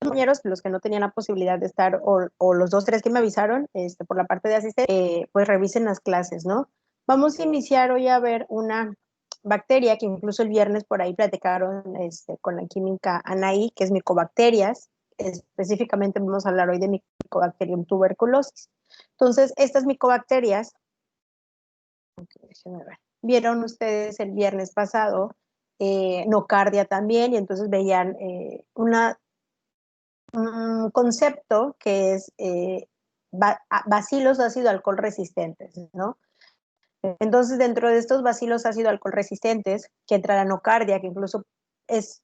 compañeros, los que no tenían la posibilidad de estar, o los 2, 3 que me avisaron por la parte de asistente, pues revisen las clases, ¿no? Vamos a iniciar hoy a ver una bacteria que incluso el viernes por ahí platicaron con la química Anaí, que es Mycobacterias. Específicamente vamos a hablar hoy de Mycobacterium tuberculosis. Entonces, estas micobacterias, déjenme ver, vieron ustedes el viernes pasado nocardia también, y entonces veían un concepto que es bacilos ácido alcohol resistentes, ¿no? Entonces, dentro de estos bacilos ácido alcohol resistentes, que entra la nocardia, que incluso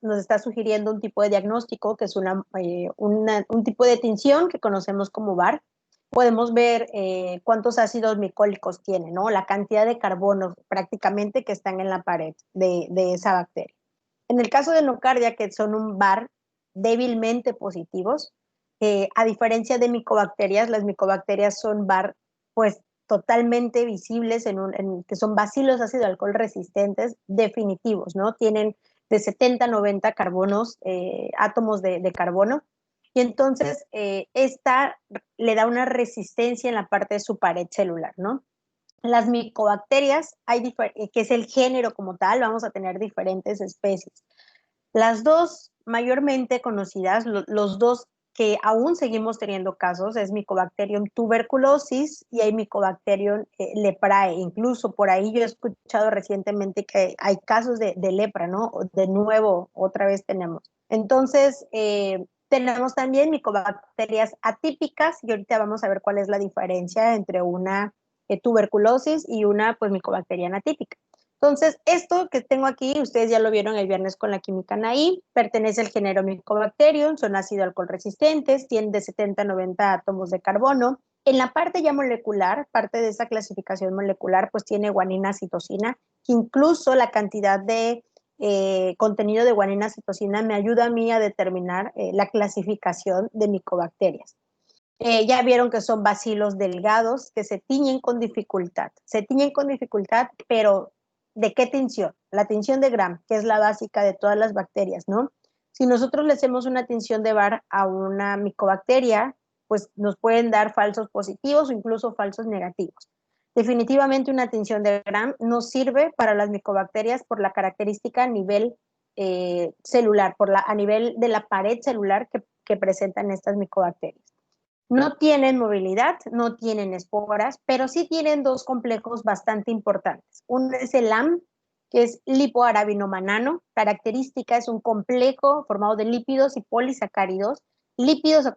nos está sugiriendo un tipo de diagnóstico, que es un tipo de tinción que conocemos como VAR. Podemos ver cuántos ácidos micólicos tiene, ¿no? La cantidad de carbonos prácticamente que están en la pared de esa bacteria. En el caso de nocardia, que son un VAR débilmente positivos, a diferencia de micobacterias, las micobacterias son VAR, pues, totalmente visibles, que son bacilos ácido alcohol resistentes definitivos, ¿no? Tienen de 70 a 90 carbonos, átomos de carbono, y entonces esta le da una resistencia en la parte de su pared celular, ¿no? Las micobacterias, que es el género como tal, vamos a tener diferentes especies. Las dos mayormente conocidas, los dos que aún seguimos teniendo casos, es Mycobacterium tuberculosis y hay Mycobacterium leprae. Incluso por ahí yo he escuchado recientemente que hay casos de lepra, ¿no? De nuevo, otra vez tenemos. Entonces, tenemos también micobacterias atípicas, y ahorita vamos a ver cuál es la diferencia entre una tuberculosis y una, pues, micobacteriana atípica. Entonces, esto que tengo aquí, ustedes ya lo vieron el viernes con la química Anaí, pertenece al género Mycobacterium, son ácido alcohol resistentes, tienen de 70 a 90 átomos de carbono. En la parte ya molecular, parte de esa clasificación molecular, pues tiene guanina, citosina, que incluso la cantidad de contenido de guanina, citosina me ayuda a mí a determinar la clasificación de micobacterias. Ya vieron que son bacilos delgados que se tiñen con dificultad. Se tiñen con dificultad, pero ¿de qué tinción? La tinción de Gram, que es la básica de todas las bacterias, ¿no? Si nosotros le hacemos una tinción de Bar a una micobacteria, pues nos pueden dar falsos positivos o incluso falsos negativos. Definitivamente una tinción de Gram no sirve para las micobacterias por la característica a nivel celular, a nivel de la pared celular que presentan estas micobacterias. No tienen movilidad, no tienen esporas, pero sí tienen dos complejos bastante importantes. Uno es el LAM, que es lipoarabinomanano. Característica, es un complejo formado de lípidos y polisacáridos. Lípidos,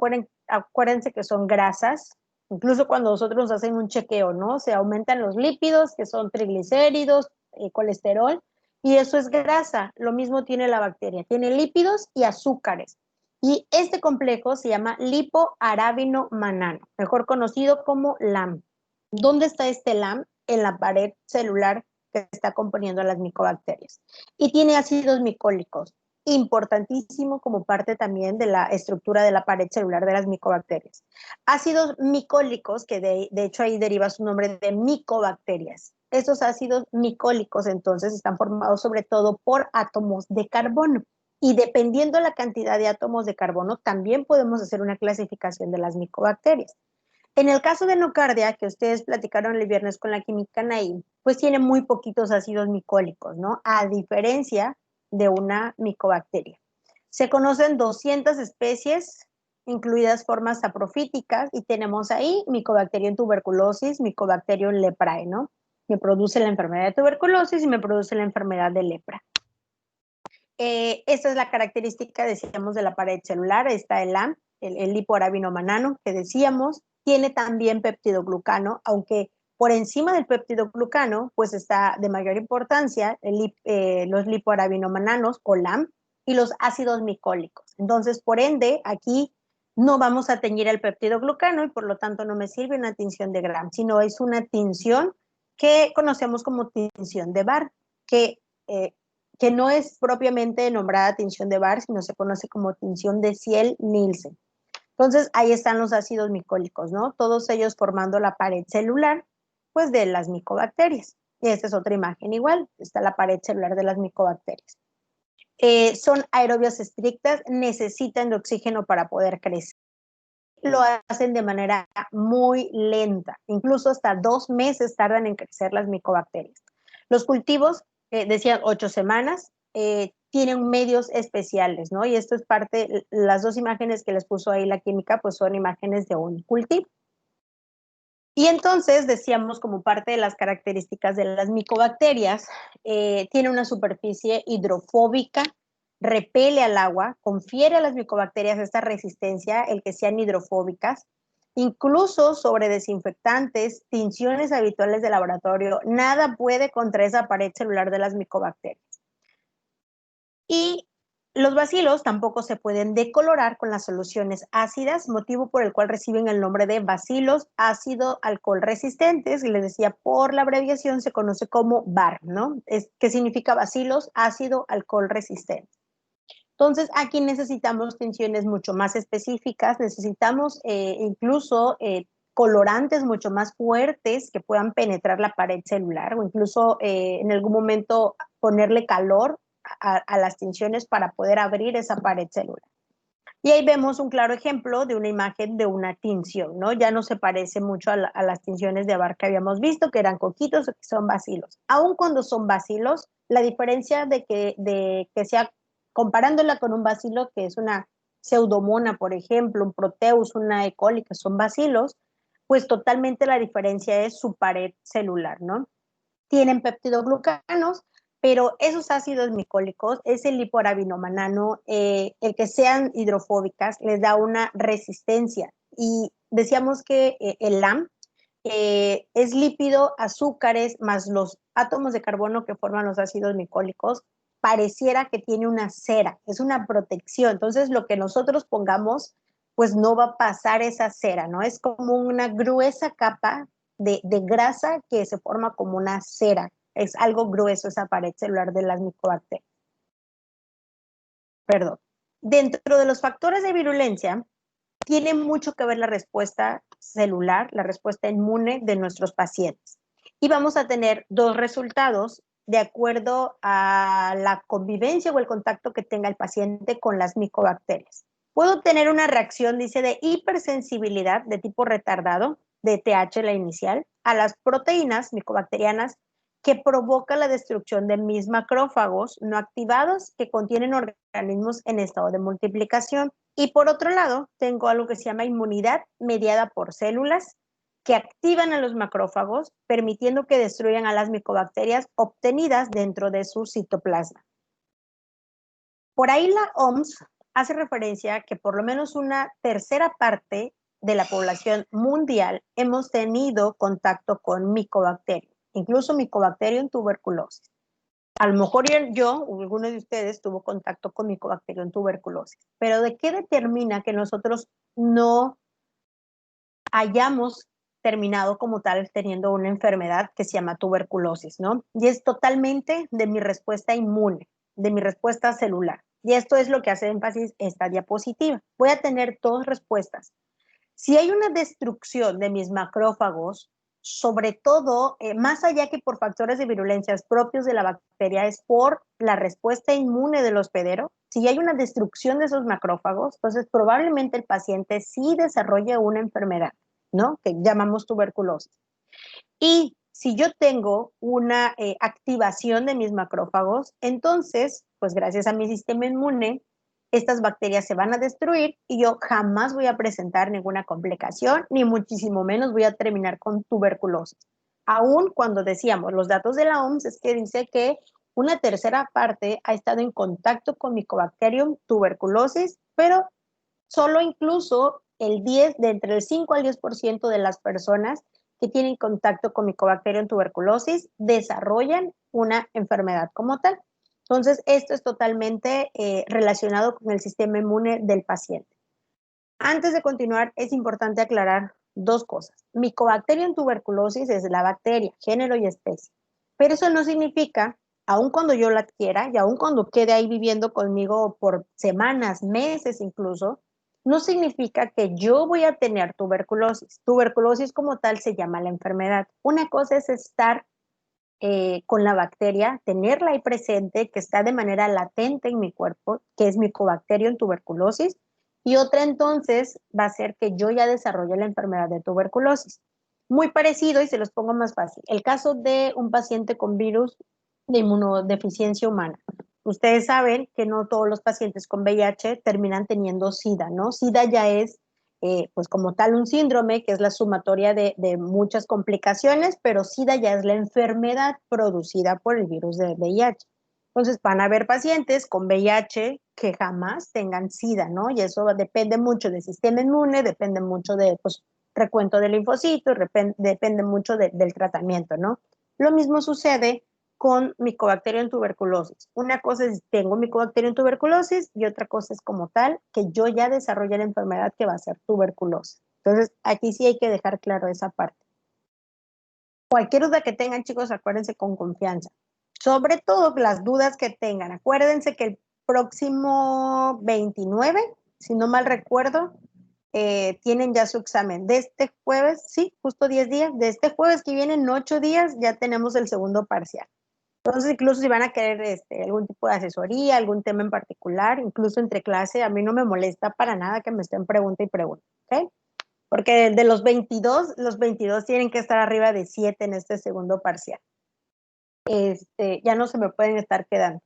acuérdense que son grasas. Incluso cuando nosotros nos hacen un chequeo, ¿no? Se aumentan los lípidos, que son triglicéridos, colesterol, y eso es grasa. Lo mismo tiene la bacteria. Tiene lípidos y azúcares. Y este complejo se llama lipoarabinomanano, mejor conocido como LAM. ¿Dónde está este LAM? En la pared celular que está componiendo a las micobacterias. Y tiene ácidos micólicos, importantísimo como parte también de la estructura de la pared celular de las micobacterias. Ácidos micólicos, que de hecho ahí deriva su nombre de micobacterias. Estos ácidos micólicos entonces están formados sobre todo por átomos de carbono. Y dependiendo de la cantidad de átomos de carbono, también podemos hacer una clasificación de las micobacterias. En el caso de nocardia, que ustedes platicaron el viernes con la química Naim, pues tiene muy poquitos ácidos micólicos, ¿no? A diferencia de una micobacteria. Se conocen 200 especies, incluidas formas saprofíticas, y tenemos ahí Mycobacterium tuberculosis, Mycobacterium leprae, ¿no? Me produce la enfermedad de tuberculosis y me produce la enfermedad de lepra. Esta es la característica, decíamos, de la pared celular. Está el LAM, el lipoarabinomanano, que decíamos. Tiene también peptidoglucano, aunque por encima del peptidoglucano, pues está de mayor importancia los lipoarabinomananoos o LAM y los ácidos micólicos. Entonces, por ende, aquí no vamos a teñir el peptidoglucano y por lo tanto no me sirve una tinción de Gram, sino es una tinción que conocemos como tinción de Bar, que no es propiamente nombrada tinción de Bar, sino se conoce como tinción de Ciel-Nielsen. Entonces, ahí están los ácidos micólicos, ¿no? Todos ellos formando la pared celular, pues, de las micobacterias. Y esta es otra imagen igual, está la pared celular de las micobacterias. son aerobias estrictas, necesitan de oxígeno para poder crecer. Lo hacen de manera muy lenta, incluso hasta 2 meses tardan en crecer las micobacterias. Los cultivos, decían 8 semanas, tienen medios especiales, ¿no? Y esto es parte, las 2 imágenes que les puso ahí la química, pues son imágenes de un cultivo. Y entonces decíamos como parte de las características de las micobacterias, tiene una superficie hidrofóbica, repele al agua, confiere a las micobacterias esta resistencia, el que sean hidrofóbicas, incluso sobre desinfectantes, tinciones habituales de laboratorio, nada puede contra esa pared celular de las micobacterias. Y los bacilos tampoco se pueden decolorar con las soluciones ácidas, motivo por el cual reciben el nombre de bacilos ácido alcohol resistentes, y les decía, por la abreviación se conoce como BAR, ¿no? ¿Qué significa bacilos ácido alcohol resistente? Entonces, aquí necesitamos tensiones mucho más específicas, necesitamos incluso colorantes mucho más fuertes que puedan penetrar la pared celular o incluso en algún momento ponerle calor a las tensiones para poder abrir esa pared celular. Y ahí vemos un claro ejemplo de una imagen de una tinción, ¿no? Ya no se parece mucho a las tinciones de Bar que habíamos visto, que eran coquitos o que son bacilos. Aun cuando son bacilos, la diferencia de que sea, comparándola con un bacilo, que es una pseudomona, por ejemplo, un proteus, una E. coli, que son bacilos, pues totalmente la diferencia es su pared celular, ¿no? Tienen peptidoglucanos, pero esos ácidos micólicos, ese liporabinomanano, el que sean hidrofóbicas, les da una resistencia. Y decíamos que el LAM es lípido, azúcares, más los átomos de carbono que forman los ácidos micólicos, pareciera que tiene una cera, es una protección. Entonces, lo que nosotros pongamos, pues no va a pasar esa cera, ¿no? Es como una gruesa capa de grasa que se forma como una cera. Es algo grueso esa pared celular de las micobacterias. Perdón. Dentro de los factores de virulencia, tiene mucho que ver la respuesta celular, la respuesta inmune de nuestros pacientes. Y vamos a tener 2 resultados de acuerdo a la convivencia o el contacto que tenga el paciente con las micobacterias. Puedo tener una reacción, dice, de hipersensibilidad de tipo retardado, de TH la inicial, a las proteínas micobacterianas que provoca la destrucción de mis macrófagos no activados que contienen organismos en estado de multiplicación. Y por otro lado, tengo algo que se llama inmunidad mediada por células que activan a los macrófagos, permitiendo que destruyan a las micobacterias obtenidas dentro de su citoplasma. Por ahí la OMS hace referencia a que por lo menos una tercera parte de la población mundial hemos tenido contacto con micobacterias, incluso Mycobacterium tuberculosis. A lo mejor yo o alguno de ustedes tuvo contacto con Mycobacterium tuberculosis, pero ¿de qué determina que nosotros no hayamos terminado como tal teniendo una enfermedad que se llama tuberculosis, ¿no? Y es totalmente de mi respuesta inmune, de mi respuesta celular. Y esto es lo que hace énfasis esta diapositiva. Voy a tener 2 respuestas. Si hay una destrucción de mis macrófagos, sobre todo, más allá que por factores de virulencia propios de la bacteria, es por la respuesta inmune del hospedero. Si hay una destrucción de esos macrófagos, entonces probablemente el paciente sí desarrolle una enfermedad, ¿no? Que llamamos tuberculosis. Y si yo tengo una activación de mis macrófagos, entonces, pues gracias a mi sistema inmune, estas bacterias se van a destruir y yo jamás voy a presentar ninguna complicación, ni muchísimo menos voy a terminar con tuberculosis. Aún cuando decíamos, los datos de la OMS es que dice que una tercera parte ha estado en contacto con Mycobacterium tuberculosis, pero solo incluso de entre el 5 al 10% de las personas que tienen contacto con Mycobacterium tuberculosis desarrollan una enfermedad como tal. Entonces, esto es totalmente relacionado con el sistema inmune del paciente. Antes de continuar, es importante aclarar 2 cosas. Mycobacterium tuberculosis es la bacteria, género y especie. Pero eso no significa, aun cuando yo la adquiera y aun cuando quede ahí viviendo conmigo por semanas, meses incluso, no significa que yo voy a tener tuberculosis. Tuberculosis como tal se llama la enfermedad. Una cosa es estar con la bacteria, tenerla ahí presente, que está de manera latente en mi cuerpo, que es Mycobacterium tuberculosis, y otra entonces va a ser que yo ya desarrolle la enfermedad de tuberculosis. Muy parecido, y se los pongo más fácil. El caso de un paciente con virus de inmunodeficiencia humana. Ustedes saben que no todos los pacientes con VIH terminan teniendo SIDA, ¿no? SIDA ya es, pues como tal, un síndrome que es la sumatoria de muchas complicaciones, pero SIDA ya es la enfermedad producida por el virus de VIH. Entonces van a haber pacientes con VIH que jamás tengan SIDA, ¿no? Y eso depende mucho del sistema inmune, depende mucho de, pues, recuento de linfocitos, depende mucho del tratamiento, ¿no? Lo mismo sucede con Mycobacterium tuberculosis. Una cosa es tengo Mycobacterium tuberculosis y otra cosa es como tal que yo ya desarrollé la enfermedad que va a ser tuberculosis. Entonces, aquí sí hay que dejar claro esa parte. Cualquier duda que tengan, chicos, acuérdense con confianza. Sobre todo las dudas que tengan. Acuérdense que el próximo 29, si no mal recuerdo, tienen ya su examen. De este jueves, sí, justo 10 días, de este jueves que viene en 8 días ya tenemos el segundo parcial. Entonces, incluso si van a querer algún tipo de asesoría, algún tema en particular, incluso entre clase, a mí no me molesta para nada que me estén pregunta y pregunta, ¿ok? Porque de los 22 tienen que estar arriba de 7 en este segundo parcial. Ya no se me pueden estar quedando.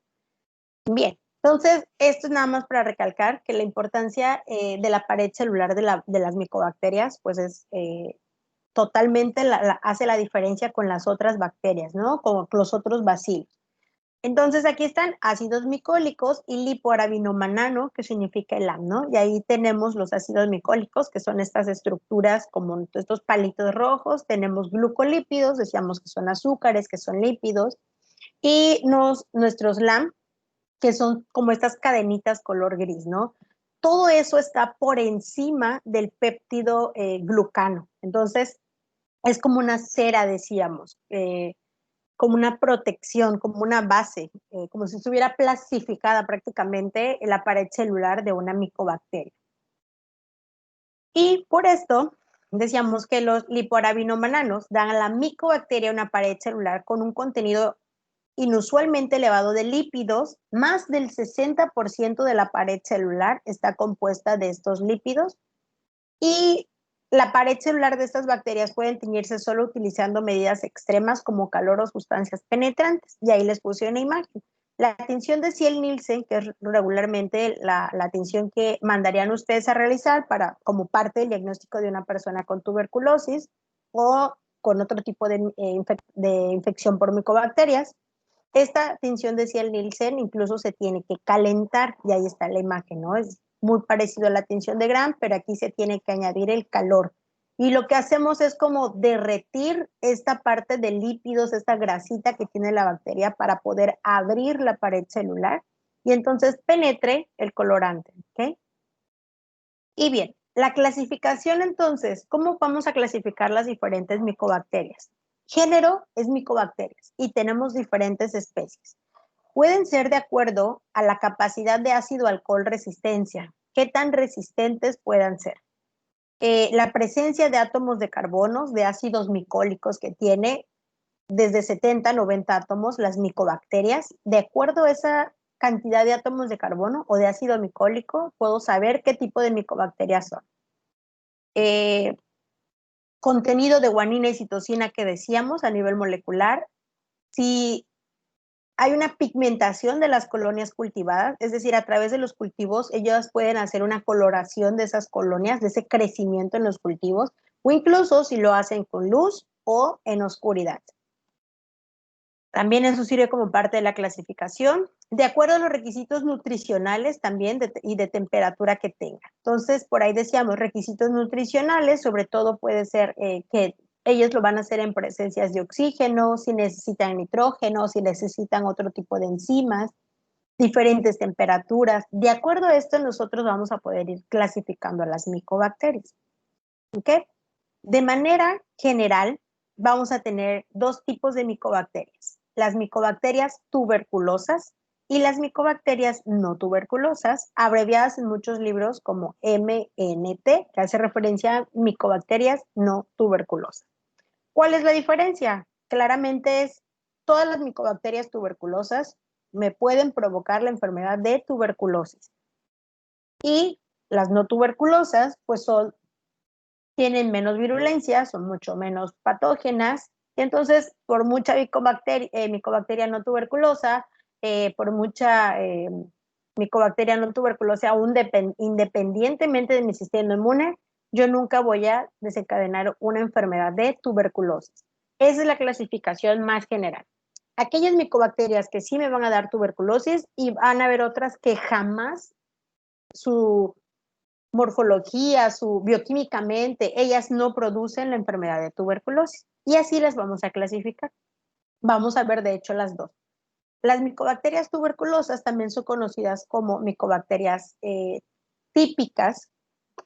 Bien, entonces, esto es nada más para recalcar que la importancia de la pared celular de las micobacterias, pues es totalmente, hace la diferencia con las otras bacterias, ¿no? Con los otros bacilos. Entonces, aquí están ácidos micólicos y lipoarabinomanano, que significa el AM, ¿no? Y ahí tenemos los ácidos micólicos, que son estas estructuras como estos palitos rojos. Tenemos glucolípidos, decíamos que son azúcares, que son lípidos. Y nuestros LAM, que son como estas cadenitas color gris, ¿no? Todo eso está por encima del péptido glucano. Entonces, es como una cera, decíamos, como una protección, como una base, como si estuviera plastificada prácticamente en la pared celular de una micobacteria. Y por esto decíamos que los lipoarabinomannanos dan a la micobacteria una pared celular con un contenido inusualmente elevado de lípidos. Más del 60% de la pared celular está compuesta de estos lípidos, y la pared celular de estas bacterias pueden teñirse solo utilizando medidas extremas como calor o sustancias penetrantes. Y ahí les puse una imagen. La tinción de Ziel-Nielsen, que es regularmente la tinción que mandarían ustedes a realizar como parte del diagnóstico de una persona con tuberculosis o con otro tipo de infección por micobacterias. Esta tinción de Ziel-Nielsen incluso se tiene que calentar, y ahí está la imagen, ¿no? Es muy parecido a la tinción de Gram, pero aquí se tiene que añadir el calor. Y lo que hacemos es como derretir esta parte de lípidos, esta grasita que tiene la bacteria para poder abrir la pared celular y entonces penetre el colorante, ¿ok? Y bien, la clasificación entonces, ¿cómo vamos a clasificar las diferentes micobacterias? Género es micobacterias y tenemos diferentes especies. Pueden ser de acuerdo a la capacidad de ácido-alcohol resistencia, qué tan resistentes puedan ser. La presencia de átomos de carbono, de ácidos micólicos que tiene desde 70 a 90 átomos las micobacterias. De acuerdo a esa cantidad de átomos de carbono o de ácido micólico, puedo saber qué tipo de micobacterias son. Contenido de guanina y citosina que decíamos a nivel molecular. Si hay una pigmentación de las colonias cultivadas, es decir, a través de los cultivos, ellas pueden hacer una coloración de esas colonias, de ese crecimiento en los cultivos, o incluso si lo hacen con luz o en oscuridad. También eso sirve como parte de la clasificación, de acuerdo a los requisitos nutricionales también y de temperatura que tenga. Entonces, por ahí decíamos requisitos nutricionales, sobre todo puede ser que ellos lo van a hacer en presencias de oxígeno, si necesitan nitrógeno, si necesitan otro tipo de enzimas, diferentes temperaturas. De acuerdo a esto, nosotros vamos a poder ir clasificando a las micobacterias. ¿Ok? De manera general, vamos a tener dos tipos de micobacterias: las micobacterias tuberculosas y las micobacterias no tuberculosas, abreviadas en muchos libros como MNT, que hace referencia a micobacterias no tuberculosas. ¿Cuál es la diferencia? Claramente es todas las micobacterias tuberculosas me pueden provocar la enfermedad de tuberculosis. Y las no tuberculosas, pues tienen menos virulencia, son mucho menos patógenas, y entonces por mucha micobacteria no tuberculosa, por mucha micobacteria no tuberculosa, aún independientemente de mi sistema inmune, yo nunca voy a desencadenar una enfermedad de tuberculosis. Esa es la clasificación más general. Aquellas micobacterias que sí me van a dar tuberculosis, y van a haber otras que jamás su morfología, bioquímicamente, ellas no producen la enfermedad de tuberculosis. Y así las vamos a clasificar. Vamos a ver, de hecho, las dos. Las micobacterias tuberculosas también son conocidas como micobacterias típicas,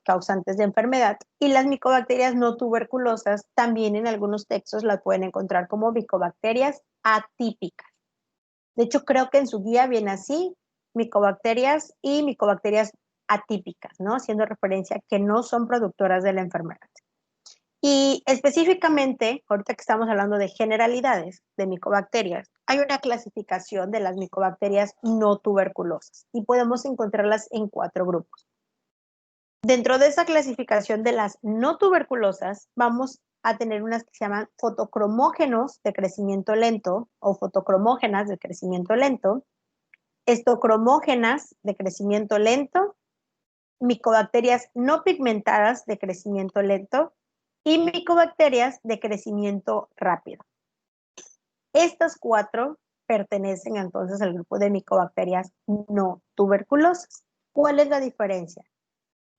causantes de enfermedad, y las micobacterias no tuberculosas también en algunos textos las pueden encontrar como micobacterias atípicas. De hecho, creo que en su guía viene así, micobacterias y micobacterias atípicas, ¿no? Haciendo referencia a que no son productoras de la enfermedad. Y específicamente, ahorita que estamos hablando de generalidades de micobacterias, hay una clasificación de las micobacterias no tuberculosas y podemos encontrarlas en 4 grupos. Dentro de esa clasificación de las no tuberculosas, vamos a tener unas que se llaman fotocromógenos de crecimiento lento o fotocromógenas de crecimiento lento, estocromógenas de crecimiento lento, micobacterias no pigmentadas de crecimiento lento y micobacterias de crecimiento rápido. Estas 4 pertenecen entonces al grupo de micobacterias no tuberculosas. ¿Cuál es la diferencia?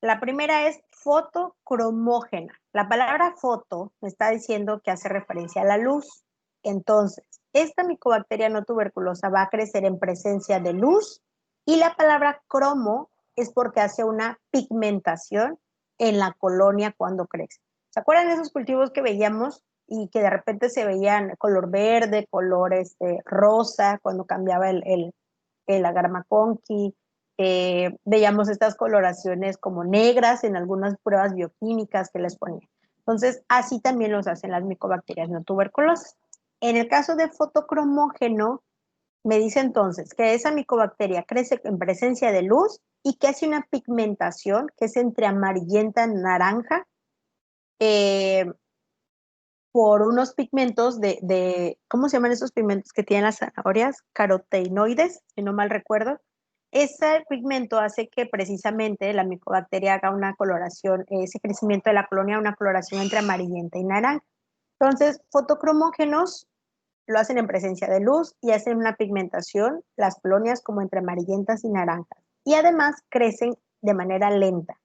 La primera es fotocromógena. La palabra foto me está diciendo que hace referencia a la luz. Entonces, esta micobacteria no tuberculosa va a crecer en presencia de luz, y la palabra cromo es porque hace una pigmentación en la colonia cuando crece. ¿Se acuerdan de esos cultivos que veíamos y que de repente se veían color verde, color rosa, cuando cambiaba el agarmaconqui? Veíamos estas coloraciones como negras en algunas pruebas bioquímicas que les ponían. Entonces, así también los hacen las micobacterias no tuberculosas. En el caso de fotocromógeno, me dice entonces que esa micobacteria crece en presencia de luz y que hace una pigmentación que es entre amarillenta y naranja, por unos pigmentos ¿cómo se llaman esos pigmentos que tienen las zanahorias? Carotenoides, si no mal recuerdo. Ese pigmento hace que precisamente la micobacteria haga una coloración, ese crecimiento de la colonia, una coloración entre amarillenta y naranja. Entonces, fotocromógenos lo hacen en presencia de luz y hacen una pigmentación, las colonias como entre amarillentas y naranjas. Y además crecen de manera lenta.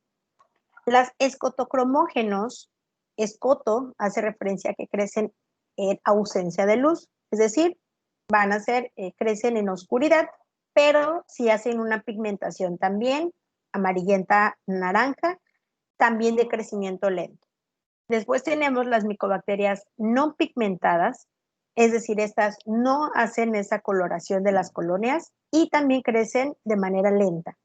Las escotocromógenos, escoto hace referencia a que crecen en ausencia de luz, es decir, crecen en oscuridad, pero si hacen una pigmentación también amarillenta naranja, también de crecimiento lento. Después tenemos las micobacterias no pigmentadas, es decir, estas no hacen esa coloración de las colonias y también crecen de manera lenta.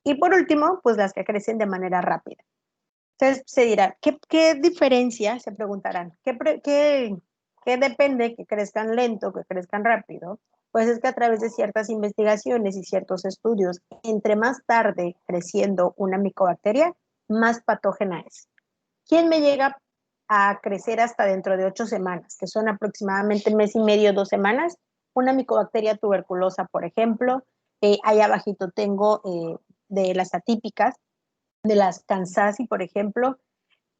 Y por último, pues las que crecen de manera rápida. Entonces se dirá, ¿qué diferencia? Se preguntarán, ¿qué depende que crezcan lento, que crezcan rápido? Pues es que a través de ciertas investigaciones y ciertos estudios, entre más tarde creciendo una micobacteria, más patógena es. ¿Quién me llega a crecer hasta dentro de 8 semanas, que son aproximadamente 1.5 meses, 2 semanas? Una micobacteria tuberculosa, por ejemplo. Ahí abajito tengo de las atípicas, de las Kansasi, por ejemplo.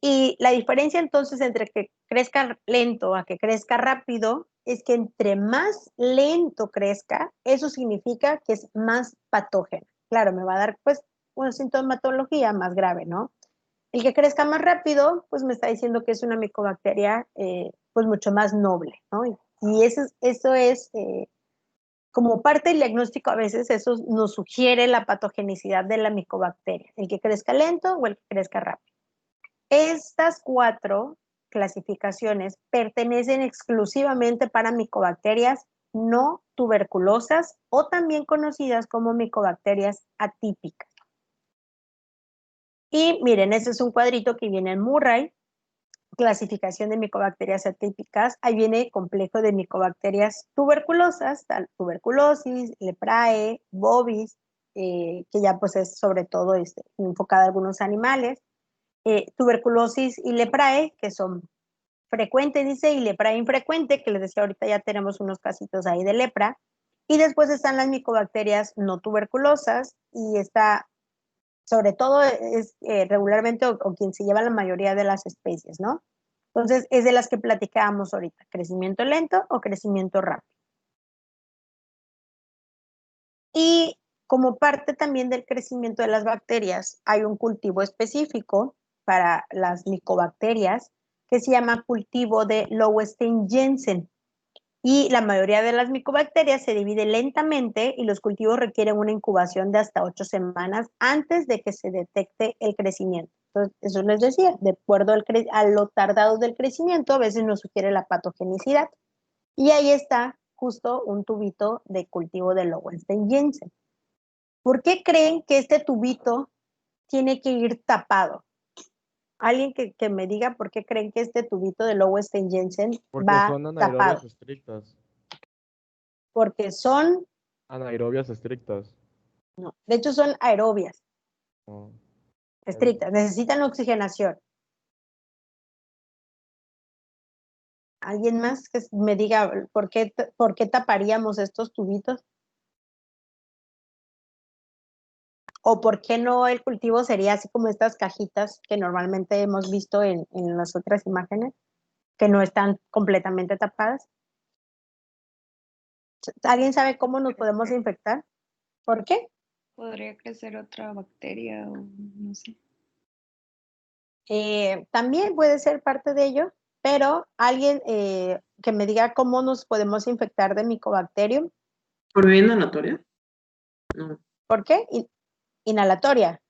Y la diferencia entonces entre que crezca lento a que crezca rápido es que entre más lento crezca, eso significa que es más patógeno. Claro, me va a dar pues una sintomatología más grave, ¿no? El que crezca más rápido, pues me está diciendo que es una micobacteria pues mucho más noble, ¿no? Y eso es como parte del diagnóstico, a veces eso nos sugiere la patogenicidad de la micobacteria, el que crezca lento o el que crezca rápido. Estas 4 clasificaciones pertenecen exclusivamente para micobacterias no tuberculosas o también conocidas como micobacterias atípicas. Y miren, este es un cuadrito que viene en Murray, clasificación de micobacterias atípicas, ahí viene complejo de micobacterias tuberculosas, tal, tuberculosis, leprae, bovis, que ya pues es sobre todo enfocada a algunos animales, tuberculosis y leprae, que son frecuentes, dice, y lepra infrecuente, que les decía ahorita ya tenemos unos casitos ahí de lepra, y después están las micobacterias no tuberculosas, y está, sobre todo, es regularmente o quien se lleva la mayoría de las especies, ¿no? Entonces, es de las que platicábamos ahorita, crecimiento lento o crecimiento rápido. Y como parte también del crecimiento de las bacterias, hay un cultivo específico para las micobacterias que se llama cultivo de Lowenstein-Jensen. Y la mayoría de las micobacterias se divide lentamente y los cultivos requieren una incubación de hasta 8 semanas antes de que se detecte el crecimiento. Entonces, eso les decía, de acuerdo a lo tardado del crecimiento, a veces nos sugiere la patogenicidad. Y ahí está justo un tubito de cultivo de Lowenstein-Jensen. ¿Por qué creen que este tubito tiene que ir tapado? Alguien que me diga por qué creen que este tubito de Lowenstein-Jensen Porque va son anaerobias tapado. estrictas. Porque son, Anaerobias estrictas. no, de hecho son aerobias, Oh, estrictas, necesitan oxigenación. ¿Alguien más que me diga por qué taparíamos estos tubitos? ¿O por qué no el cultivo sería así como estas cajitas que normalmente hemos visto en las otras imágenes, que no están completamente tapadas? ¿Alguien sabe cómo nos podemos infectar? ¿Por qué? Podría crecer otra bacteria o no sé. También puede ser parte de ello, pero alguien que me diga cómo nos podemos infectar de Mycobacterium. ¿Por vía inhalatoria? No. ¿Por qué? Inhalatoria.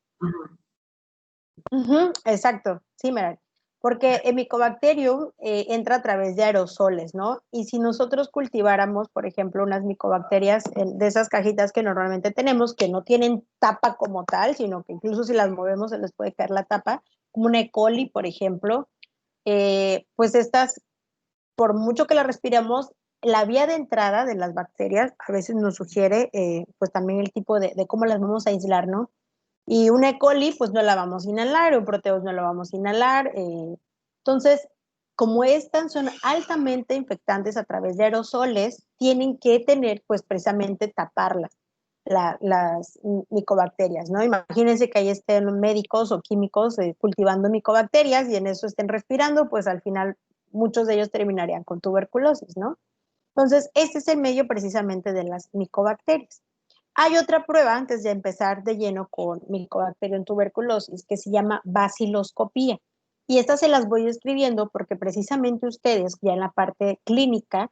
Ajá. Exacto, sí, Meral. Porque el Mycobacterium entra a través de aerosoles, ¿no? Y si nosotros cultiváramos, por ejemplo, unas micobacterias de esas cajitas que normalmente tenemos, que no tienen tapa como tal, sino que incluso si las movemos se les puede caer la tapa, como una E. coli, por ejemplo, pues estas, por mucho que las respiremos, la vía de entrada de las bacterias a veces nos sugiere, pues también el tipo de cómo las vamos a aislar, ¿no? Y una E. coli, pues no la vamos a inhalar, un proteus no la vamos a inhalar. Entonces, como estas son altamente infectantes a través de aerosoles, tienen que tener, pues precisamente taparlas, las micobacterias, ¿no? Imagínense que ahí estén médicos o químicos cultivando micobacterias y en eso estén respirando, pues al final muchos de ellos terminarían con tuberculosis, ¿no? Entonces, este es el medio precisamente de las micobacterias. Hay otra prueba antes de empezar de lleno con Mycobacterium tuberculosis que se llama baciloscopía. Y estas se las voy escribiendo porque precisamente ustedes ya en la parte clínica,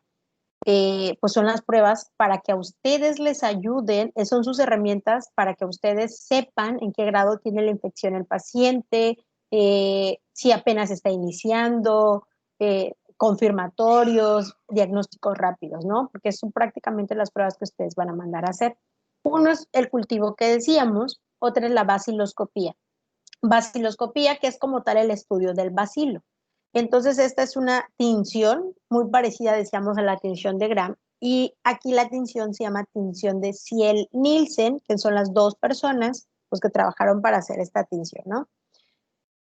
pues son las pruebas para que a ustedes les ayuden, son sus herramientas para que ustedes sepan en qué grado tiene la infección el paciente, si apenas está iniciando, confirmatorios, diagnósticos rápidos, ¿no? Porque son prácticamente las pruebas que ustedes van a mandar a hacer. Uno es el cultivo que decíamos, otra es la baciloscopía. Baciloscopía, que es como tal el estudio del bacilo. Entonces, esta es una tinción muy parecida, decíamos, a la tinción de Gram. Y aquí la tinción se llama tinción de Ciel-Nielsen, que son las dos personas pues, que trabajaron para hacer esta tinción, ¿no?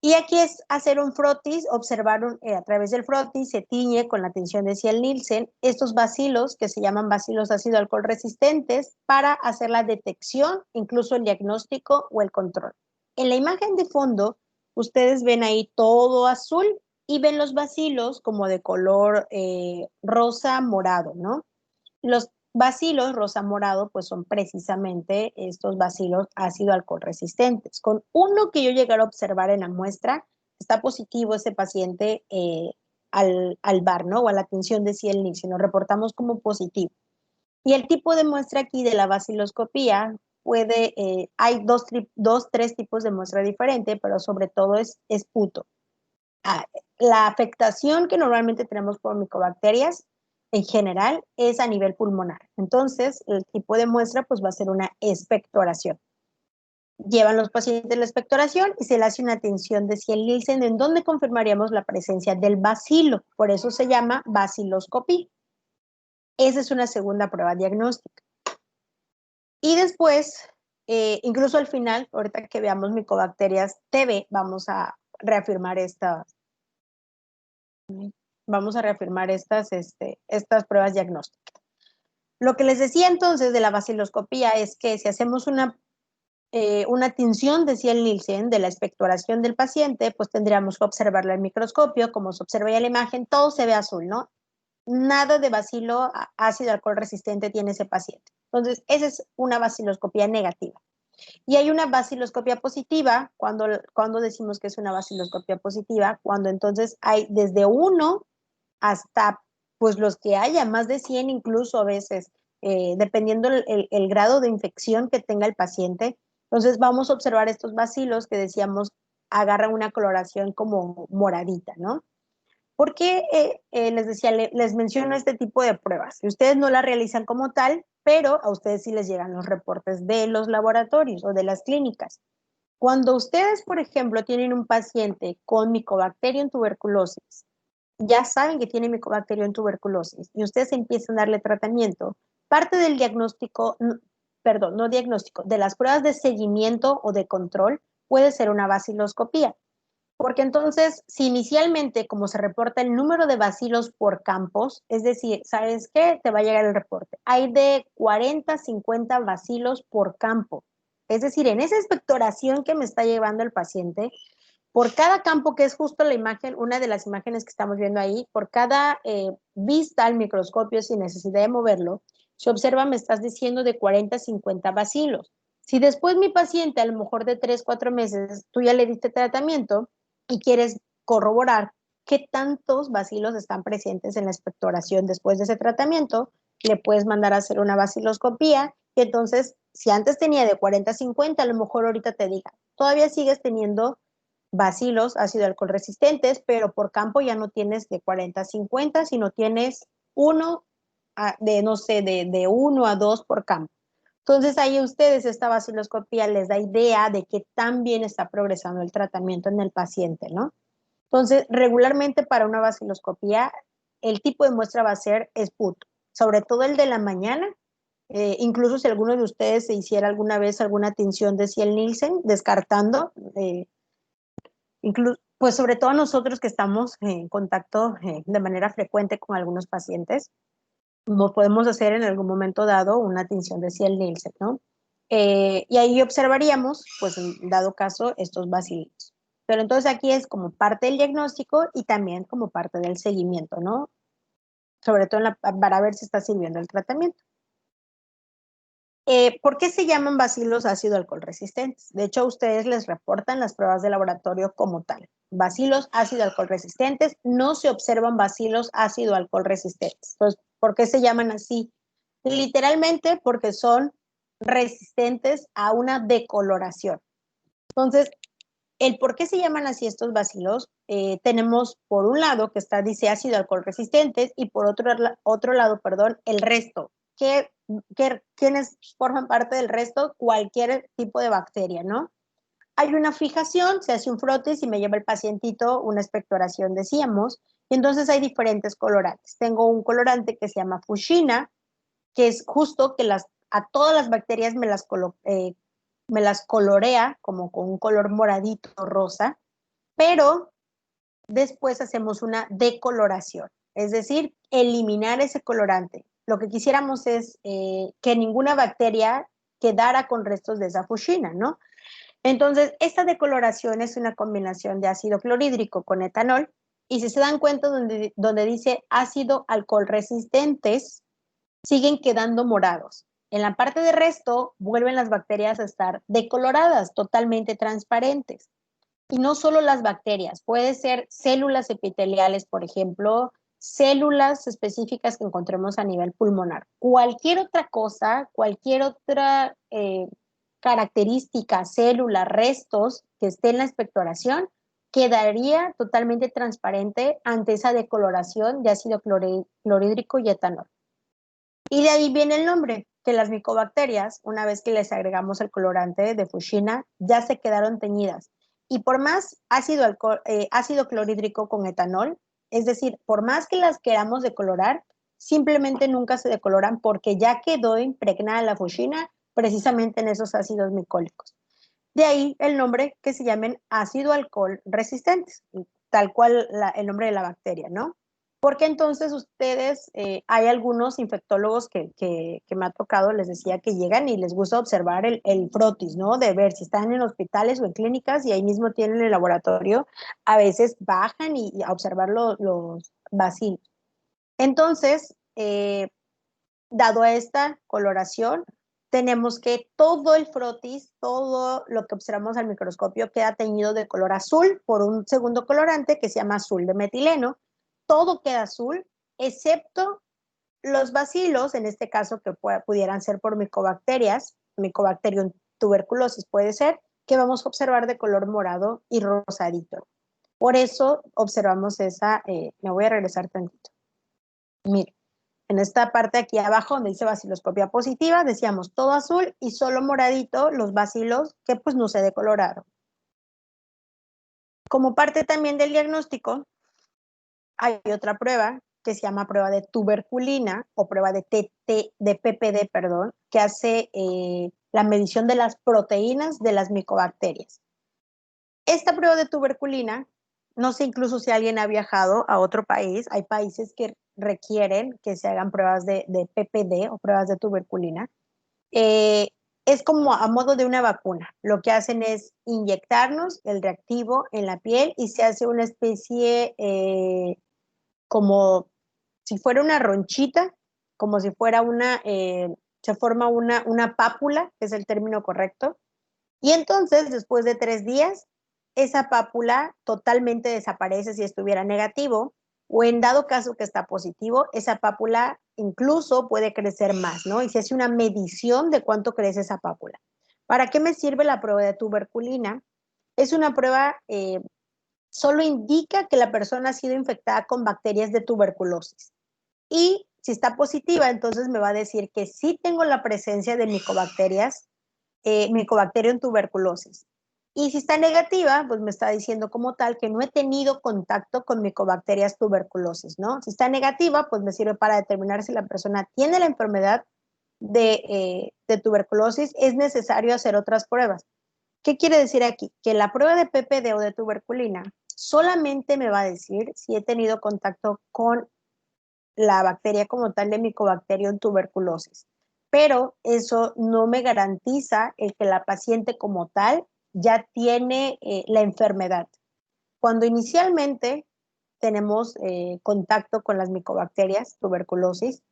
Y aquí es hacer un frotis, observar a través del frotis, se tiñe con la tinción de Ciel-Nielsen estos bacilos que se llaman bacilos ácido alcohol resistentes para hacer la detección, incluso el diagnóstico o el control. En la imagen de fondo, ustedes ven ahí todo azul y ven los bacilos como de color rosa morado, ¿no? Los bacilos rosa morado, pues son precisamente estos bacilos ácido alcohol resistentes. Con uno que yo llegara a observar en la muestra, está positivo ese paciente al VAR, ¿no? O a la atención de Ciel-Nielsen, lo reportamos como positivo. Y el tipo de muestra aquí de la baciloscopía hay tres tipos de muestra diferente, pero sobre todo es puto. La afectación que normalmente tenemos por micobacterias en general es a nivel pulmonar. Entonces, el tipo de muestra pues va a ser una expectoración. Llevan los pacientes la expectoración y se le hace una tinción de Ciel-Nielsen en donde confirmaríamos la presencia del bacilo. Por eso se llama baciloscopía. Esa es una segunda prueba diagnóstica. Y después, incluso al final, ahorita que veamos Mycobacterias TB, vamos a reafirmar estas pruebas diagnósticas. Lo que les decía entonces de la baciloscopía es que si hacemos una tinción de Ciel-Nielsen de la expectoración del paciente, pues tendríamos que observarlo al microscopio, como se observa ya en la imagen, todo se ve azul, ¿no? Nada de bacilo ácido alcohol resistente tiene ese paciente. Entonces, esa es una baciloscopía negativa. Y hay una baciloscopía positiva, cuando decimos que es una baciloscopía positiva, cuando entonces hay desde 1 hasta pues los que haya, más de 100 incluso a veces, dependiendo el grado de infección que tenga el paciente. Entonces vamos a observar estos bacilos que decíamos agarran una coloración como moradita, ¿no? ¿Por qué les decía, les menciono este tipo de pruebas? Ustedes no las realizan como tal, pero a ustedes sí les llegan los reportes de los laboratorios o de las clínicas. Cuando ustedes, por ejemplo, tienen un paciente con Mycobacterium tuberculosis, ya saben que tiene Mycobacterium tuberculosis y ustedes empiezan a darle tratamiento, parte del diagnóstico, perdón, no diagnóstico, de las pruebas de seguimiento o de control puede ser una baciloscopía. Porque entonces, si inicialmente, como se reporta el número de bacilos por campos, es decir, ¿sabes qué? Te va a llegar el reporte. Hay de 40 a 50 bacilos por campo. Es decir, en esa expectoración que me está llevando el paciente, por cada campo, que es justo la imagen, una de las imágenes que estamos viendo ahí, por cada vista al microscopio sin necesidad de moverlo, se observa, me estás diciendo, de 40 a 50 bacilos. Si después mi paciente, a lo mejor de 3, 4 meses, tú ya le diste tratamiento y quieres corroborar qué tantos bacilos están presentes en la expectoración después de ese tratamiento, le puedes mandar a hacer una baciloscopía y entonces, si antes tenía de 40 a 50, a lo mejor ahorita te diga, todavía sigues teniendo bacilos ácido alcohol resistentes, pero por campo ya no tienes de 40 a 50, sino tienes de 1 a 2 por campo. Entonces ahí ustedes esta baciloscopía les da idea de qué tan bien está progresando el tratamiento en el paciente, ¿no? Entonces, regularmente para una baciloscopía, el tipo de muestra va a ser esputo, sobre todo el de la mañana. Incluso si alguno de ustedes se hiciera alguna vez alguna tinción de Ciel-Nielsen, descartando, pues sobre todo nosotros que estamos en contacto de manera frecuente con algunos pacientes, no podemos hacer en algún momento dado una tinción de Ciel-Nielsen, ¿no? Y ahí observaríamos, pues en dado caso, estos bacilos. Pero entonces aquí es como parte del diagnóstico y también como parte del seguimiento, ¿no? Sobre todo para ver si está sirviendo el tratamiento. ¿Por qué se llaman bacilos ácido alcohol resistentes? De hecho, ustedes les reportan las pruebas de laboratorio como tal. Bacilos ácido alcohol resistentes, no se observan bacilos ácido alcohol resistentes. Entonces, ¿por qué se llaman así? Literalmente porque son resistentes a una decoloración. Entonces, el por qué se llaman así estos bacilos, tenemos por un lado que dice ácido alcohol resistentes y por otro lado, el resto. ¿Quiénes forman parte del resto? Cualquier tipo de bacteria, ¿no? Hay una fijación, se hace un frotis y me lleva el pacientito una expectoración, decíamos, y entonces hay diferentes colorantes. Tengo un colorante que se llama fuchsina, que es justo que a todas las bacterias me las colorea como con un color moradito rosa, pero después hacemos una decoloración, es decir, eliminar ese colorante. Lo que quisiéramos es que ninguna bacteria quedara con restos de esa fuchsina, ¿no? Entonces, esta decoloración es una combinación de ácido clorhídrico con etanol, y si se dan cuenta donde dice ácido alcohol resistentes, siguen quedando morados. En la parte de resto, vuelven las bacterias a estar decoloradas, totalmente transparentes. Y no solo las bacterias, puede ser células epiteliales, por ejemplo, células específicas que encontremos a nivel pulmonar. Cualquier otra cosa, cualquier otra característica, célula, restos que esté en la expectoración, quedaría totalmente transparente ante esa decoloración de ácido clorhídrico y etanol. Y de ahí viene el nombre, que las micobacterias, una vez que les agregamos el colorante de Fuchsina, ya se quedaron teñidas. Y por más ácido clorhídrico con etanol, es decir, por más que las queramos decolorar, simplemente nunca se decoloran porque ya quedó impregnada la Fuchsina precisamente en esos ácidos micólicos. De ahí el nombre que se llamen ácido alcohol resistentes, tal cual el nombre de la bacteria, ¿no? Porque entonces ustedes, hay algunos infectólogos que me ha tocado, les decía que llegan y les gusta observar el frotis, ¿no? De ver si están en hospitales o en clínicas y ahí mismo tienen el laboratorio, a veces bajan y a observar los bacilos. Entonces, dado a esta coloración, tenemos que todo el frotis, todo lo que observamos al microscopio queda teñido de color azul por un segundo colorante que se llama azul de metileno. Todo queda azul, excepto los bacilos, en este caso que pudieran ser por micobacterias, Mycobacterium tuberculosis puede ser, que vamos a observar de color morado y rosadito. Por eso observamos esa, me voy a regresar tantito. Miren. En esta parte aquí abajo donde dice baciloscopia positiva, decíamos todo azul y solo moradito los bacilos que pues no se decoloraron. Como parte también del diagnóstico, hay otra prueba que se llama prueba de tuberculina o prueba de PPD, perdón, que hace la medición de las proteínas de las micobacterias. Esta prueba de tuberculina, no sé incluso si alguien ha viajado a otro país, hay países que requieren que se hagan pruebas de PPD o pruebas de tuberculina. Es como a modo de una vacuna. Lo que hacen es inyectarnos el reactivo en la piel y se hace una especie como si fuera una ronchita, como si fuera se forma una pápula, que es el término correcto. Y entonces, después de 3 días, esa pápula totalmente desaparece si estuviera negativo, o en dado caso que está positivo, esa pápula incluso puede crecer más, ¿no? Y se hace una medición de cuánto crece esa pápula. ¿Para qué me sirve la prueba de tuberculina? Es una prueba, solo indica que la persona ha sido infectada con bacterias de tuberculosis. Y si está positiva, entonces me va a decir que sí tengo la presencia de micobacterias, Mycobacterium tuberculosis. Y si está negativa, pues me está diciendo como tal que no he tenido contacto con micobacterias tuberculosis, ¿no? Si está negativa, pues me sirve para determinar si la persona tiene la enfermedad de tuberculosis. Es necesario hacer otras pruebas. ¿Qué quiere decir aquí? Que la prueba de PPD o de tuberculina solamente me va a decir si he tenido contacto con la bacteria como tal de Mycobacterium tuberculosis. Pero eso no me garantiza el que la paciente como tal ya tiene la enfermedad. Cuando inicialmente tenemos contacto con las micobacterias tuberculosis,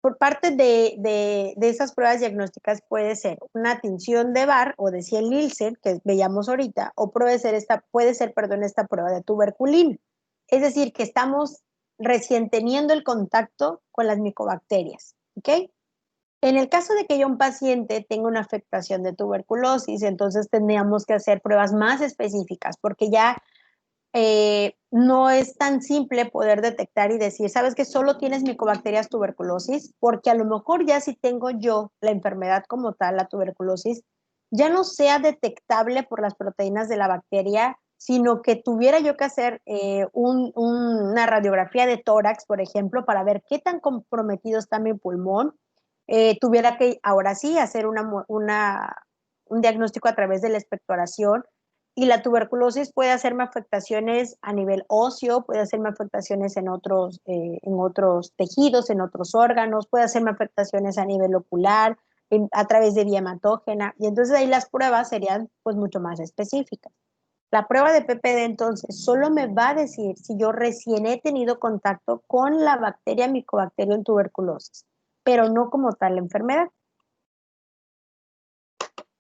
por parte de esas pruebas diagnósticas puede ser una tinción de Barr o de Ciel-Nielsen, que veíamos ahorita, o puede ser esta prueba de tuberculina. Es decir, que estamos recién teniendo el contacto con las micobacterias, ¿ok? En el caso de que yo un paciente tenga una afectación de tuberculosis, entonces tendríamos que hacer pruebas más específicas, porque ya no es tan simple poder detectar y decir, ¿sabes que solo tienes micobacterias tuberculosis? Porque a lo mejor ya si tengo yo la enfermedad como tal, la tuberculosis, ya no sea detectable por las proteínas de la bacteria, sino que tuviera yo que hacer una radiografía de tórax, por ejemplo, para ver qué tan comprometido está mi pulmón. Tuviera que ahora sí hacer un diagnóstico a través de la expectoración. Y la tuberculosis puede hacerme afectaciones a nivel óseo, puede hacerme afectaciones en otros tejidos, en otros órganos, puede hacerme afectaciones a nivel ocular, a través de vía hematógena. Y entonces ahí las pruebas serían pues mucho más específicas. La prueba de PPD entonces solo me va a decir si yo recién he tenido contacto con la bacteria Mycobacterium tuberculosis, pero no como tal la enfermedad.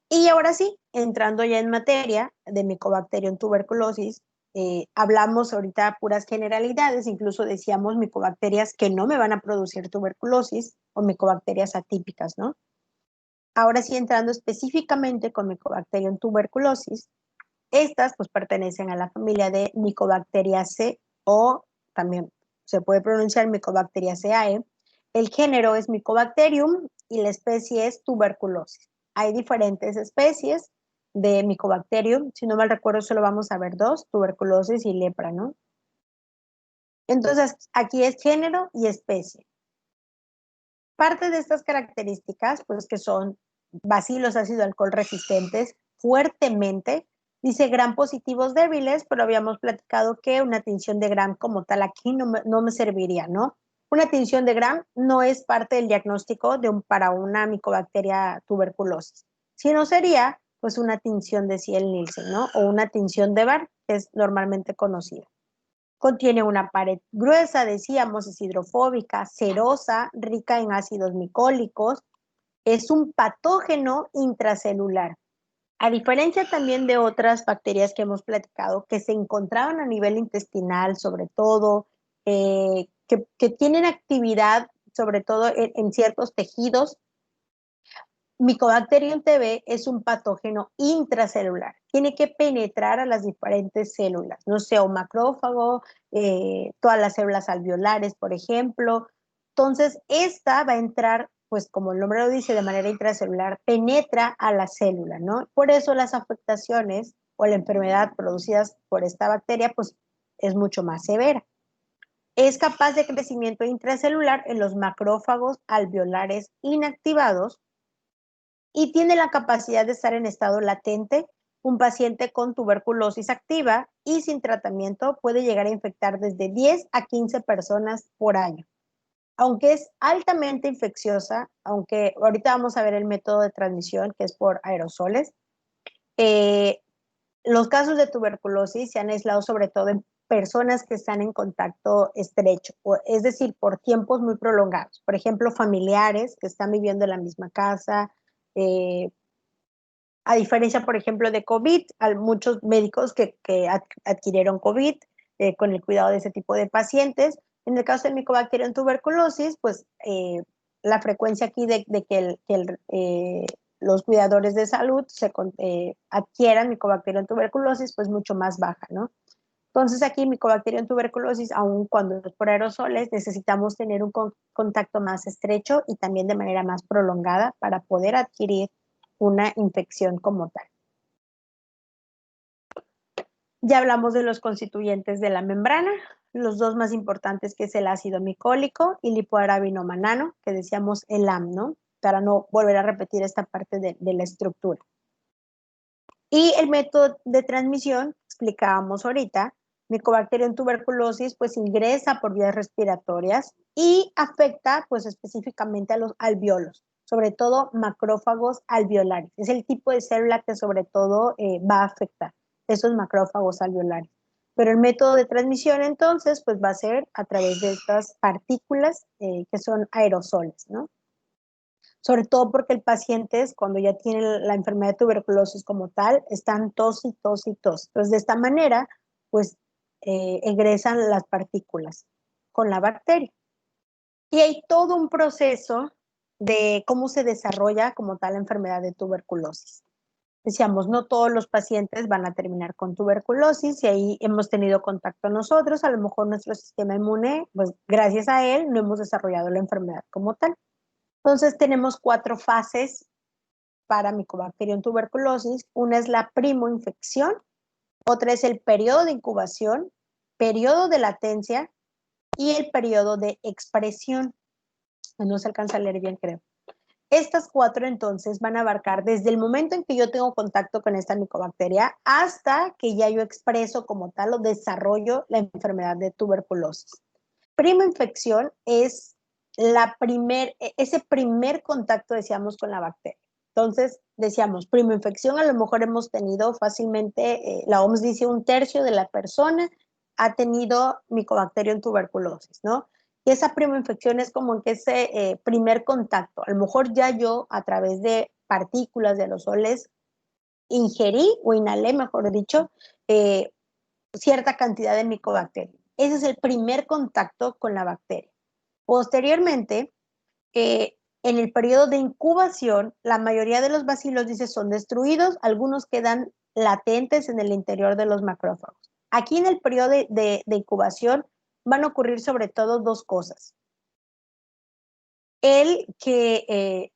Y ahora sí, entrando ya en materia de Mycobacterium tuberculosis, hablamos ahorita puras generalidades, incluso decíamos micobacterias que no me van a producir tuberculosis o micobacterias atípicas, ¿no? Ahora sí, entrando específicamente con Mycobacterium tuberculosis, estas pues pertenecen a la familia de Mycobacteriaceae o también se puede pronunciar Mycobacteriaceae. El género es Mycobacterium y la especie es tuberculosis. Hay diferentes especies de Mycobacterium, si no mal recuerdo solo vamos a ver dos, tuberculosis y lepra, ¿no? Entonces aquí es género y especie. Parte de estas características, pues que son bacilos ácido alcohol resistentes fuertemente, dice gram positivos débiles, pero habíamos platicado que una tinción de gram como tal aquí no me serviría, ¿no? Una tinción de gram no es parte del diagnóstico para una micobacteria tuberculosis, sino sería pues una tinción de Ciel-Nielsen, ¿no? O una tinción de Bar, que es normalmente conocida. Contiene una pared gruesa, decíamos, es hidrofóbica, cerosa, rica en ácidos micólicos. Es un patógeno intracelular. A diferencia también de otras bacterias que hemos platicado, que se encontraban a nivel intestinal, sobre todo, que tienen actividad, sobre todo en ciertos tejidos, Mycobacterium TB es un patógeno intracelular. Tiene que penetrar a las diferentes células, no sé, un macrófago, todas las células alveolares, por ejemplo. Entonces, esta va a entrar, pues como el nombre lo dice, de manera intracelular, penetra a la célula, ¿no? Por eso las afectaciones o la enfermedad producidas por esta bacteria, pues es mucho más severa. Es capaz de crecimiento intracelular en los macrófagos alveolares inactivados y tiene la capacidad de estar en estado latente. Un paciente con tuberculosis activa y sin tratamiento puede llegar a infectar desde 10 a 15 personas por año. Aunque es altamente infecciosa, aunque ahorita vamos a ver el método de transmisión, que es por aerosoles, los casos de tuberculosis se han aislado sobre todo en personas que están en contacto estrecho, es decir, por tiempos muy prolongados. Por ejemplo, familiares que están viviendo en la misma casa, a diferencia, por ejemplo, de COVID, hay muchos médicos que adquirieron COVID con el cuidado de ese tipo de pacientes. En el caso del Mycobacterium tuberculosis, pues la frecuencia aquí de que los cuidadores de salud adquieran Mycobacterium tuberculosis, pues mucho más baja, ¿no? Entonces aquí Mycobacterium tuberculosis, aun cuando es por aerosoles, necesitamos tener un contacto más estrecho y también de manera más prolongada para poder adquirir una infección como tal. Ya hablamos de los constituyentes de la membrana, los dos más importantes que es el ácido micólico y lipoarabinomanano, que decíamos el LAM, ¿no? Para no volver a repetir esta parte de la estructura. Y el método de transmisión, explicábamos ahorita, Mycobacterium tuberculosis pues ingresa por vías respiratorias y afecta pues específicamente a los alveolos, sobre todo macrófagos alveolares. Es el tipo de célula que sobre todo va a afectar esos macrófagos alveolares. Pero el método de transmisión entonces pues va a ser a través de estas partículas que son aerosoles, ¿no? Sobre todo porque el paciente, cuando ya tiene la enfermedad de tuberculosis como tal, están tos y tos y tos. Entonces, de esta manera, pues, egresan las partículas con la bacteria. Y hay todo un proceso de cómo se desarrolla como tal la enfermedad de tuberculosis. Decíamos, no todos los pacientes van a terminar con tuberculosis y ahí hemos tenido contacto nosotros, a lo mejor nuestro sistema inmune, pues gracias a él no hemos desarrollado la enfermedad como tal. Entonces tenemos 4 fases para Mycobacterium tuberculosis. Una es la primoinfección, otra es el periodo de incubación, periodo de latencia y el periodo de expresión. No se alcanza a leer bien, creo. Estas 4 entonces van a abarcar desde el momento en que yo tengo contacto con esta micobacteria hasta que ya yo expreso como tal o desarrollo la enfermedad de tuberculosis. Primoinfección es ese primer contacto, decíamos, con la bacteria. Entonces, decíamos, primoinfección, a lo mejor hemos tenido fácilmente, la OMS dice 1/3 de la persona ha tenido Mycobacterium tuberculosis, ¿no? Y esa primoinfección es como que ese primer contacto. A lo mejor ya yo, a través de partículas de aerosoles, ingerí o inhalé, mejor dicho, cierta cantidad de Mycobacterium. Ese es el primer contacto con la bacteria. Posteriormente, en el periodo de incubación, la mayoría de los bacilos, dice, son destruidos, algunos quedan latentes en el interior de los macrófagos. Aquí en el periodo de incubación van a ocurrir sobre todo 2 cosas. El que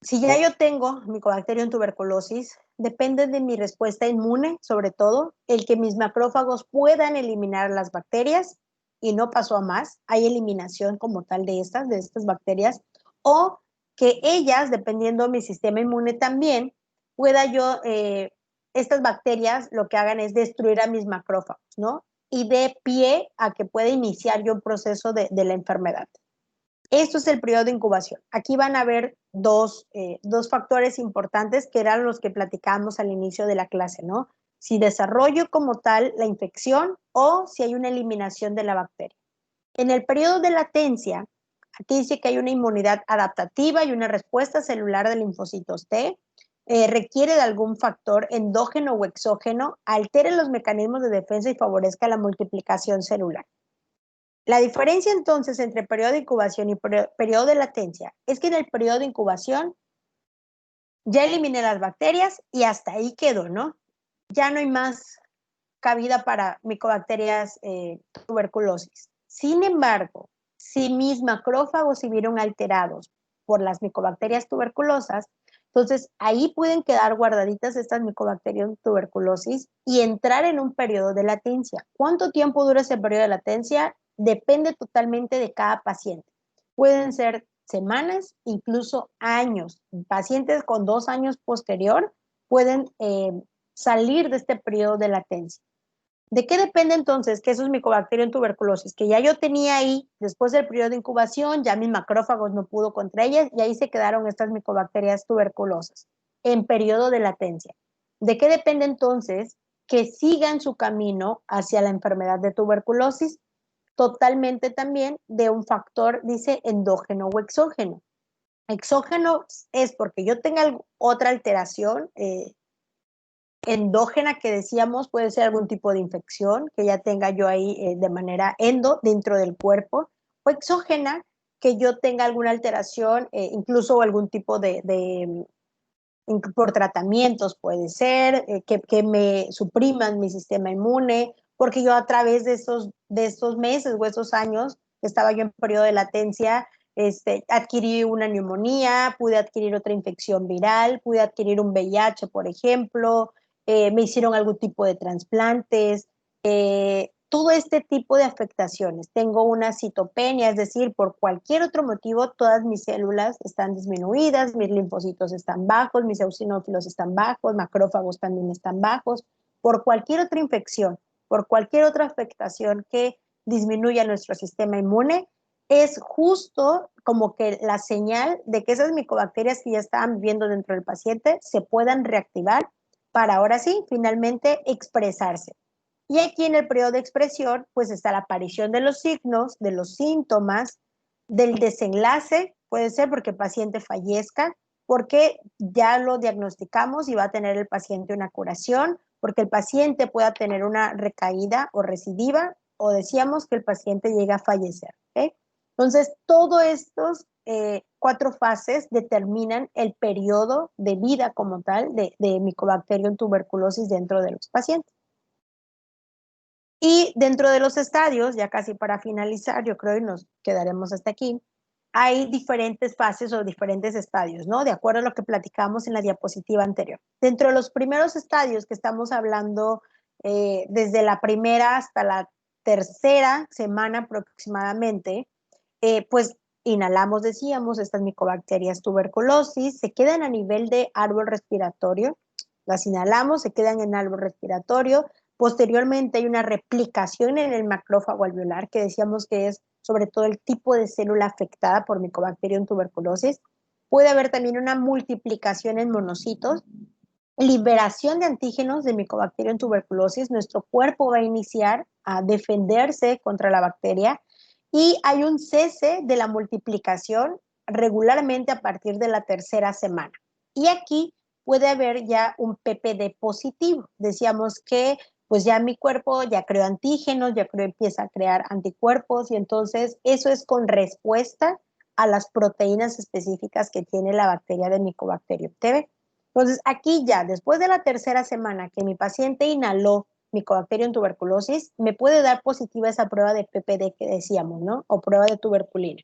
Si ya yo tengo Mycobacterium tuberculosis, depende de mi respuesta inmune, sobre todo, el que mis macrófagos puedan eliminar las bacterias y no pasó a más. Hay eliminación como tal de estas bacterias, o que ellas, dependiendo de mi sistema inmune también, pueda yo, estas bacterias lo que hagan es destruir a mis macrófagos, ¿no? Y dé pie a que pueda iniciar yo un proceso de la enfermedad. Esto es el periodo de incubación. Aquí van a haber dos factores importantes que eran los que platicábamos al inicio de la clase, ¿no? Si desarrollo como tal la infección o si hay una eliminación de la bacteria. En el periodo de latencia, aquí dice que hay una inmunidad adaptativa y una respuesta celular de linfocitos T. Requiere de algún factor endógeno o exógeno, altere los mecanismos de defensa y favorezca la multiplicación celular. La diferencia entonces entre periodo de incubación y periodo de latencia es que en el periodo de incubación ya eliminé las bacterias y hasta ahí quedó, ¿no? Ya no hay más cabida para micobacterias tuberculosis. Sin embargo, si mis macrófagos se vieron alterados por las micobacterias tuberculosas, entonces ahí pueden quedar guardaditas estas micobacterias tuberculosis y entrar en un periodo de latencia. ¿Cuánto tiempo dura ese periodo de latencia? Depende totalmente de cada paciente. Pueden ser semanas, incluso años. Pacientes con 2 años posterior pueden salir de este periodo de latencia. ¿De qué depende entonces que esos Mycobacterium tuberculosis, que ya yo tenía ahí después del periodo de incubación, ya mis macrófagos no pudo contra ellas y ahí se quedaron estas micobacterias tuberculosas en periodo de latencia? ¿De qué depende entonces que sigan su camino hacia la enfermedad de tuberculosis? Totalmente también de un factor, dice, endógeno o exógeno. Exógeno es porque yo tenga otra alteración endógena que decíamos, puede ser algún tipo de infección que ya tenga yo ahí de manera dentro del cuerpo, o exógena que yo tenga alguna alteración, incluso algún tipo por tratamientos puede ser, que me supriman mi sistema inmune, porque yo a través de estos meses o esos años que estaba yo en periodo de latencia, adquirí una neumonía, pude adquirir otra infección viral, pude adquirir un VIH, por ejemplo, me hicieron algún tipo de trasplantes, todo este tipo de afectaciones. Tengo una citopenia, es decir, por cualquier otro motivo, todas mis células están disminuidas, mis linfocitos están bajos, mis eosinófilos están bajos, macrófagos también están bajos, por cualquier otra infección, por cualquier otra afectación que disminuya nuestro sistema inmune, es justo como que la señal de que esas micobacterias que ya estaban viviendo dentro del paciente se puedan reactivar para ahora sí, finalmente expresarse. Y aquí en el periodo de expresión, pues está la aparición de los signos, de los síntomas, del desenlace, puede ser porque el paciente fallezca, porque ya lo diagnosticamos y va a tener el paciente una curación, porque el paciente pueda tener una recaída o recidiva, o decíamos que el paciente llega a fallecer. ¿Okay? Entonces, todos estos 4 fases determinan el periodo de vida como tal de Mycobacterium tuberculosis dentro de los pacientes. Y dentro de los estadios, ya casi para finalizar, yo creo y nos quedaremos hasta aquí, hay diferentes fases o diferentes estadios, ¿no? De acuerdo a lo que platicamos en la diapositiva anterior. Dentro de los primeros estadios que estamos hablando, desde la primera hasta la tercera semana aproximadamente, pues inhalamos, decíamos, estas micobacterias tuberculosis, se quedan a nivel de árbol respiratorio, las inhalamos, se quedan en árbol respiratorio. Posteriormente hay una replicación en el macrófago alveolar, que decíamos que es sobre todo el tipo de célula afectada por Mycobacterium tuberculosis. Puede haber también una multiplicación en monocitos, liberación de antígenos de Mycobacterium tuberculosis. Nuestro cuerpo va a iniciar a defenderse contra la bacteria y hay un cese de la multiplicación regularmente a partir de la tercera semana. Y aquí puede haber ya un PPD positivo. Decíamos que pues ya mi cuerpo ya creó antígenos, empieza a crear anticuerpos y entonces eso es con respuesta a las proteínas específicas que tiene la bacteria de Mycobacterium TB. Entonces aquí ya, después de la tercera semana que mi paciente inhaló Mycobacterium tuberculosis, me puede dar positiva esa prueba de PPD que decíamos, ¿no? O prueba de tuberculina.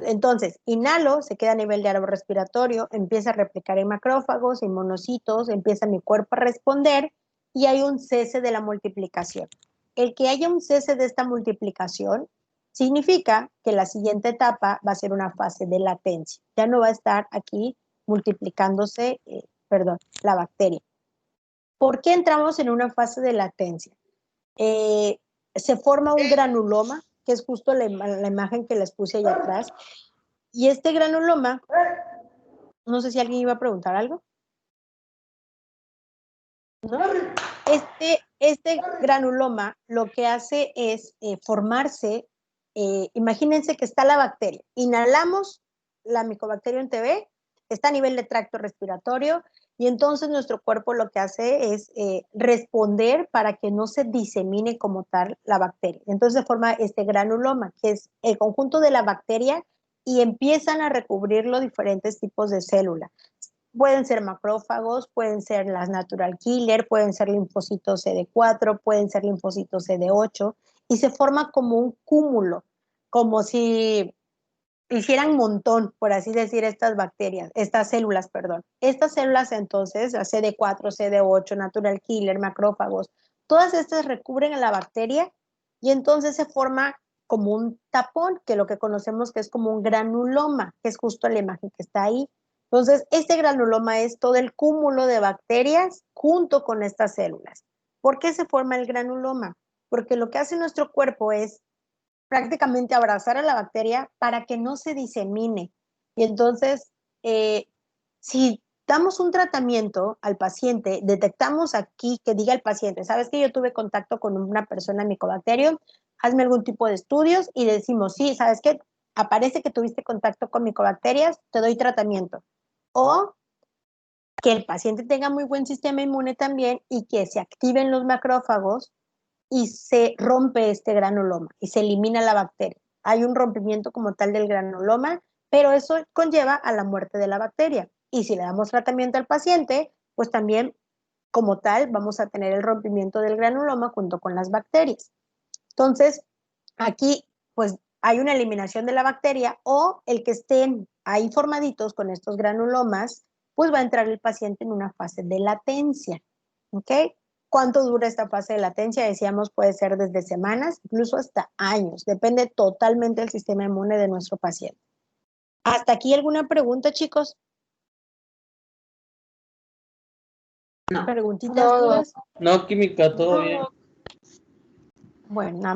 Entonces, inhalo, se queda a nivel de árbol respiratorio, empieza a replicar en macrófagos, en monocitos, empieza mi cuerpo a responder y hay un cese de la multiplicación. El que haya un cese de esta multiplicación significa que la siguiente etapa va a ser una fase de latencia. Ya no va a estar aquí multiplicándose, la bacteria. ¿Por qué entramos en una fase de latencia? Se forma un granuloma, que es justo la imagen que les puse allá atrás. Y este granuloma, no sé si alguien iba a preguntar algo. ¿No? Este granuloma lo que hace es formarse, imagínense que está la bacteria. Inhalamos la Mycobacterium TB, está a nivel de tracto respiratorio, y entonces nuestro cuerpo lo que hace es responder para que no se disemine como tal la bacteria. Entonces se forma este granuloma, que es el conjunto de la bacteria, y empiezan a recubrirlo diferentes tipos de células. Pueden ser macrófagos, pueden ser las natural killer, pueden ser linfocitos CD4, pueden ser linfocitos CD8, y se forma como un cúmulo, como si hicieran montón, por así decir, estas células, perdón. Estas células entonces, la CD4, CD8, natural killer, macrófagos, todas estas recubren a la bacteria y entonces se forma como un tapón, que lo que conocemos que es como un granuloma, que es justo la imagen que está ahí. Entonces, este granuloma es todo el cúmulo de bacterias junto con estas células. ¿Por qué se forma el granuloma? Porque lo que hace nuestro cuerpo es prácticamente abrazar a la bacteria para que no se disemine. Y entonces, si damos un tratamiento al paciente, detectamos aquí que diga el paciente, sabes que yo tuve contacto con una persona Mycobacterium, hazme algún tipo de estudios y decimos, sí, sabes que aparece que tuviste contacto con micobacterias, te doy tratamiento. O que el paciente tenga muy buen sistema inmune también y que se activen los macrófagos y se rompe este granuloma y se elimina la bacteria. Hay un rompimiento como tal del granuloma, pero eso conlleva a la muerte de la bacteria. Y si le damos tratamiento al paciente, pues también como tal vamos a tener el rompimiento del granuloma junto con las bacterias. Entonces, aquí pues hay una eliminación de la bacteria o el que estén ahí formaditos con estos granulomas, pues va a entrar el paciente en una fase de latencia. ¿Ok? ¿Cuánto dura esta fase de latencia? Decíamos, puede ser desde semanas, incluso hasta años. Depende totalmente del sistema inmune de nuestro paciente. ¿Hasta aquí alguna pregunta, chicos? No. ¿Preguntitas, No. dudas? No, química, todo bien. Bueno, nada más.